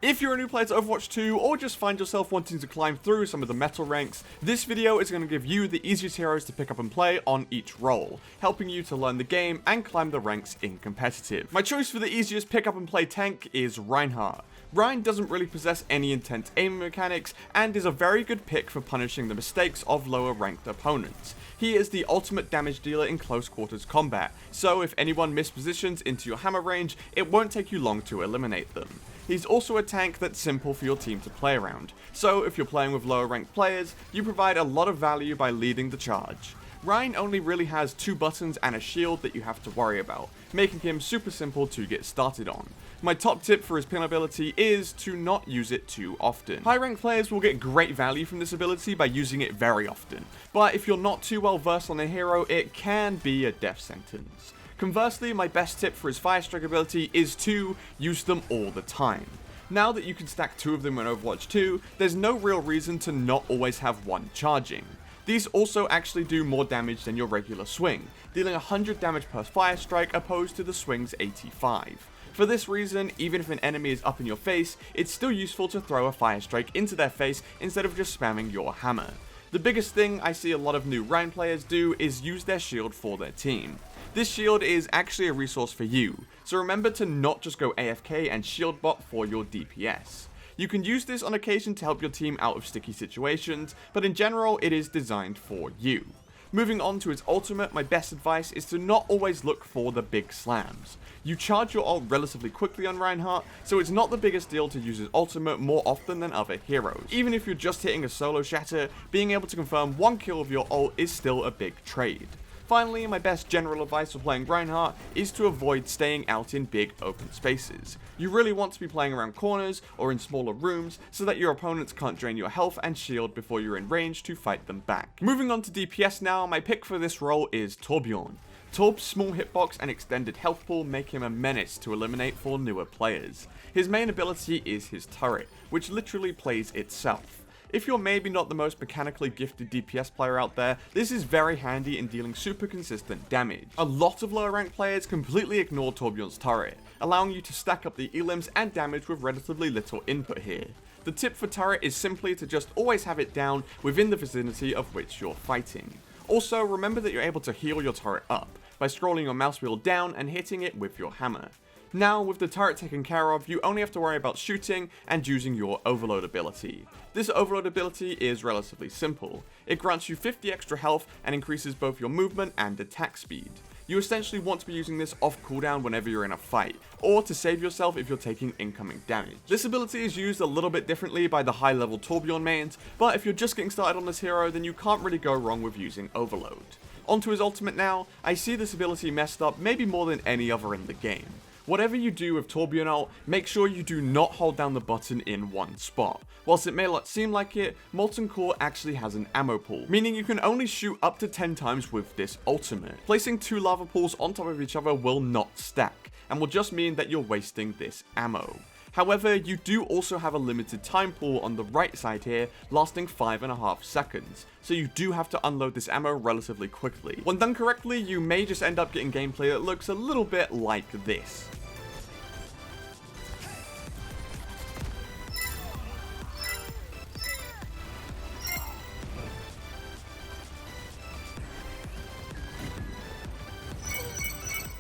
If you're a new player to Overwatch 2, or just find yourself wanting to climb through some of the metal ranks, this video is going to give you the easiest heroes to pick up and play on each role, helping you to learn the game and climb the ranks in competitive. My choice for the easiest pick up and play tank is Reinhardt. Rein doesn't really possess any intense aiming mechanics, and is a very good pick for punishing the mistakes of lower ranked opponents. He is the ultimate damage dealer in close quarters combat, so if anyone mispositions into your hammer range, it won't take you long to eliminate them. He's also a tank that's simple for your team to play around, so if you're playing with lower ranked players, you provide a lot of value by leading the charge. Rein only really has 2 buttons and a shield that you have to worry about, making him super simple to get started on. My top tip for his pin ability is to not use it too often. High ranked players will get great value from this ability by using it very often, but if you're not too well versed on a hero, it can be a death sentence. Conversely, my best tip for his fire strike ability is to use them all the time. Now that you can stack 2 of them in Overwatch 2, there's no real reason to not always have one charging. These also actually do more damage than your regular swing, dealing 100 damage per fire strike opposed to the swing's 85. For this reason, even if an enemy is up in your face, it's still useful to throw a fire strike into their face instead of just spamming your hammer. The biggest thing I see a lot of new Rein players do is use their shield for their team. This shield is actually a resource for you, so remember to not just go AFK and shield bot for your DPS. You can use this on occasion to help your team out of sticky situations, but in general it is designed for you. Moving on to his ultimate, my best advice is to not always look for the big slams. You charge your ult relatively quickly on Reinhardt, so it's not the biggest deal to use his ultimate more often than other heroes. Even if you're just hitting a solo shatter, being able to confirm 1 kill with your ult is still a big trade. Finally, my best general advice for playing Reinhardt is to avoid staying out in big open spaces. You really want to be playing around corners or in smaller rooms so that your opponents can't drain your health and shield before you're in range to fight them back. Moving on to DPS now, my pick for this role is Torbjorn. Torb's small hitbox and extended health pool make him a menace to eliminate for newer players. His main ability is his turret, which literally plays itself. If you're maybe not the most mechanically gifted DPS player out there, this is very handy in dealing super consistent damage. A lot of lower ranked players completely ignore Torbjorn's turret, allowing you to stack up the elims and damage with relatively little input here. The tip for turret is simply to just always have it down within the vicinity of which you're fighting. Also, remember that you're able to heal your turret up by scrolling your mouse wheel down and hitting it with your hammer. Now, with the turret taken care of, you only have to worry about shooting and using your overload ability. This overload ability is relatively simple. It grants you 50 extra health and increases both your movement and attack speed. You essentially want to be using this off cooldown whenever you're in a fight, or to save yourself if you're taking incoming damage. This ability is used a little bit differently by the high level Torbjorn mains, but if you're just getting started on this hero, then you can't really go wrong with using overload. Onto his ultimate now, I see this ability messed up maybe more than any other in the game. Whatever you do with Torbjorn ult, make sure you do not hold down the button in one spot. Whilst it may not seem like it, Molten Core actually has an ammo pool, meaning you can only shoot up to 10 times with this ultimate. Placing 2 lava pools on top of each other will not stack, and will just mean that you're wasting this ammo. However, you do also have a limited time pool on the right side here, lasting 5.5 seconds, so you do have to unload this ammo relatively quickly. When done correctly, you may just end up getting gameplay that looks a little bit like this.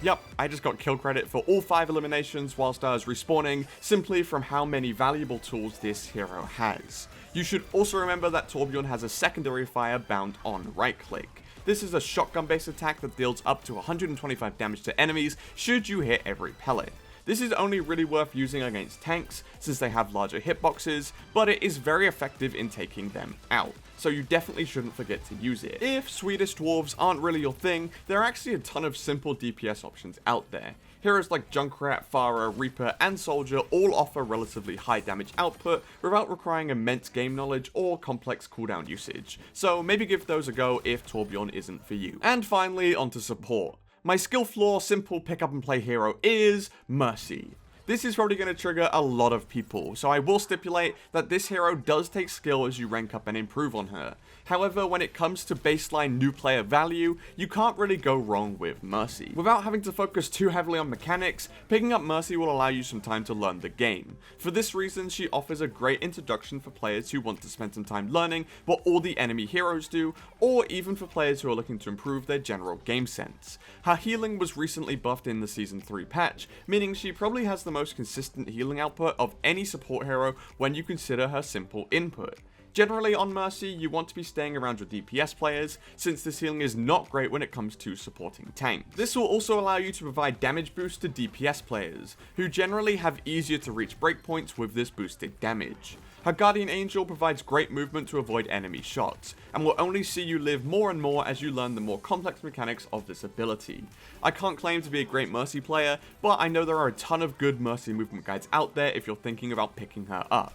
Yep, I just got kill credit for all 5 eliminations whilst I was respawning, simply from how many valuable tools this hero has. You should also remember that Torbjorn has a secondary fire bound on right click. This is a shotgun based attack that deals up to 125 damage to enemies should you hit every pellet. This is only really worth using against tanks since they have larger hitboxes, but it is very effective in taking them out, so you definitely shouldn't forget to use it. If Swedish dwarves aren't really your thing, there are actually a ton of simple DPS options out there. Heroes like Junkrat, Pharah, Reaper, and Soldier all offer relatively high damage output without requiring immense game knowledge or complex cooldown usage, so maybe give those a go if Torbjorn isn't for you. And finally, onto support. My skill floor simple pick up and play hero is Mercy. This is probably going to trigger a lot of people, so I will stipulate that this hero does take skill as you rank up and improve on her. However, when it comes to baseline new player value, you can't really go wrong with Mercy. Without having to focus too heavily on mechanics, picking up Mercy will allow you some time to learn the game. For this reason, she offers a great introduction for players who want to spend some time learning what all the enemy heroes do, or even for players who are looking to improve their general game sense. Her healing was recently buffed in the Season 3 patch, meaning she probably has the most consistent healing output of any support hero when you consider her simple input. Generally on Mercy, you want to be staying around your DPS players, since this healing is not great when it comes to supporting tanks. This will also allow you to provide damage boost to DPS players, who generally have easier to reach breakpoints with this boosted damage. Her Guardian Angel provides great movement to avoid enemy shots, and will only see you live more and more as you learn the more complex mechanics of this ability. I can't claim to be a great Mercy player, but I know there are a ton of good Mercy movement guides out there if you're thinking about picking her up.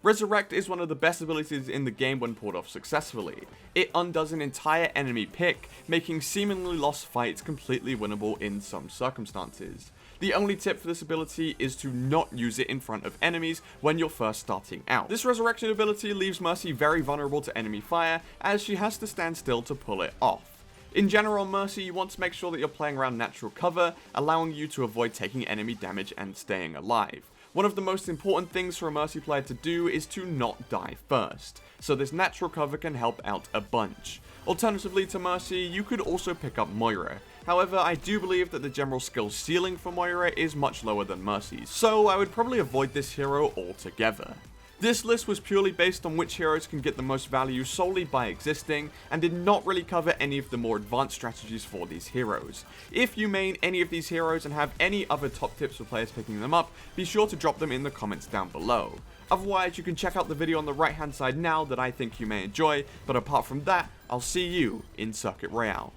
Resurrect is one of the best abilities in the game when pulled off successfully. It undoes an entire enemy pick, making seemingly lost fights completely winnable in some circumstances. The only tip for this ability is to not use it in front of enemies when you're first starting out. This resurrection ability leaves Mercy very vulnerable to enemy fire, as she has to stand still to pull it off. In general, Mercy, you want to make sure that you're playing around natural cover, allowing you to avoid taking enemy damage and staying alive. One of the most important things for a Mercy player to do is to not die first, so this natural cover can help out a bunch. Alternatively to Mercy, you could also pick up Moira. However, I do believe that the general skill ceiling for Moira is much lower than Mercy's, so I would probably avoid this hero altogether. This list was purely based on which heroes can get the most value solely by existing, and did not really cover any of the more advanced strategies for these heroes. If you main any of these heroes and have any other top tips for players picking them up, be sure to drop them in the comments down below. Otherwise, you can check out the video on the right hand side now that I think you may enjoy, but apart from that, I'll see you in Circuit Royale.